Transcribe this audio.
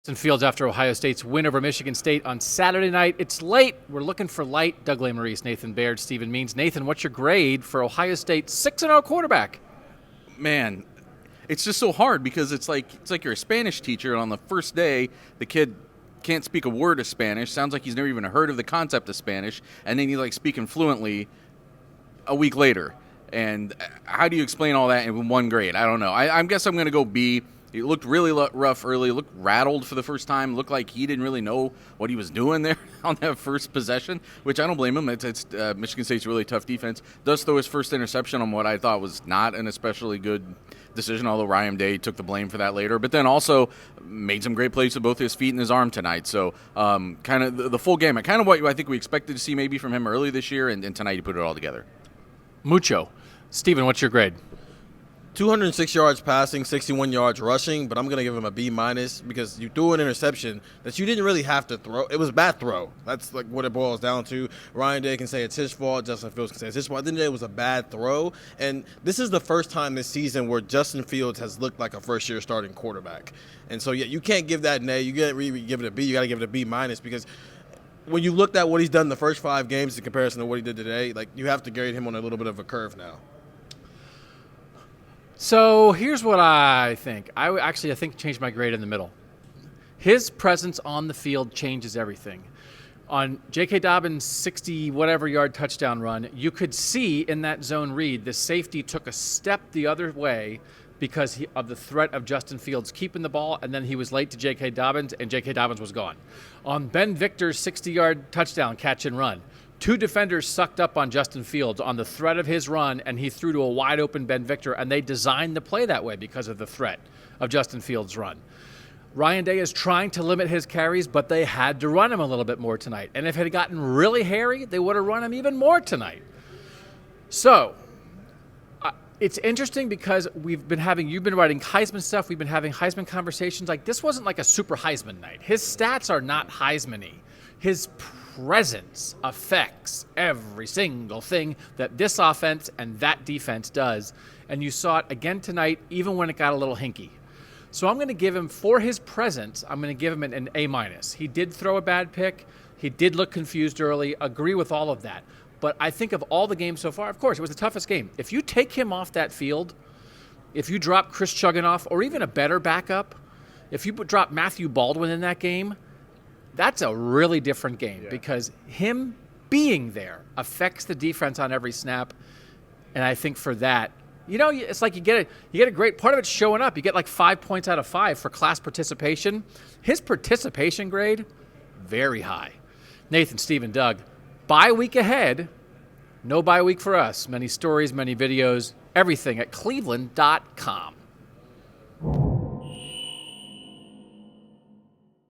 Justin Fields after Ohio State's win over Michigan State on Saturday night. It's late. We're looking for light. Doug Lesmerises, Nathan Baird, Stephen Means. Nathan, what's your grade for Ohio State's 6-0 quarterback? Man, it's just so hard because it's like you're a Spanish teacher, and on the first day, the kid can't speak a word of Spanish. Sounds like he's never even heard of the concept of Spanish, and then he's speaking fluently a week later. And how do you explain all that in one grade? I don't know. I guess I'm going to go B. He looked really rough early, looked rattled for the first time, looked like he didn't really know what he was doing there on that first possession, which I don't blame him. It's Michigan State's really tough defense. Does throw his first interception on what I thought was not an especially good decision, although Ryan Day took the blame for that later. But then also made some great plays with both his feet and his arm tonight. So kind of the full gamut, kind of what I think we expected to see maybe from him early this year, and tonight he put it all together. Mucho. Stephen, what's your grade? 206 yards passing, 61 yards rushing, but I'm going to give him a B- because you threw an interception that you didn't really have to throw. It was a bad throw. That's what it boils down to. Ryan Day can say it's his fault. Justin Fields can say it's his fault. At the end of the day, it was a bad throw, and this is the first time this season where Justin Fields has looked like a first-year starting quarterback. And so, yeah, you can't give that an A. You can't really give it a B. You got to give it a B- because when you looked at what he's done in the first 5 games in comparison to what he did today, you have to grade him on a little bit of a curve now. So here's what I think. I think changed my grade in the middle. His presence on the field changes everything. On J.K. Dobbins' 60-whatever-yard touchdown run, you could see in that zone read the safety took a step the other way because of the threat of Justin Fields keeping the ball, and then he was late to J.K. Dobbins, and J.K. Dobbins was gone. On Ben Victor's 60-yard touchdown catch and run, 2 defenders sucked up on Justin Fields on the threat of his run, and he threw to a wide-open Ben Victor, and they designed the play that way because of the threat of Justin Fields' run. Ryan Day is trying to limit his carries, but they had to run him a little bit more tonight. And if it had gotten really hairy, they would have run him even more tonight. So it's interesting because you've been writing Heisman stuff. We've been having Heisman conversations. This wasn't like a super Heisman night. His stats are not Heisman-y. His presence affects every single thing that this offense and that defense does. And you saw it again tonight, even when it got a little hinky. So I'm going to give him, for his presence, I'm going to give him an A-. He did throw a bad pick. He did look confused early. Agree with all of that. But I think of all the games so far, of course, it was the toughest game. If you take him off that field, if you drop Chris Chugginoff or even a better backup, if you drop Matthew Baldwin in that game, that's a really different game because him being there affects the defense on every snap. And I think for that, it's like you get a great part of it showing up. You get 5 points out of 5 for class participation. His participation grade, very high. Nathan, Stephen, Doug, bye week ahead. No bye week for us. Many stories, many videos, everything at cleveland.com.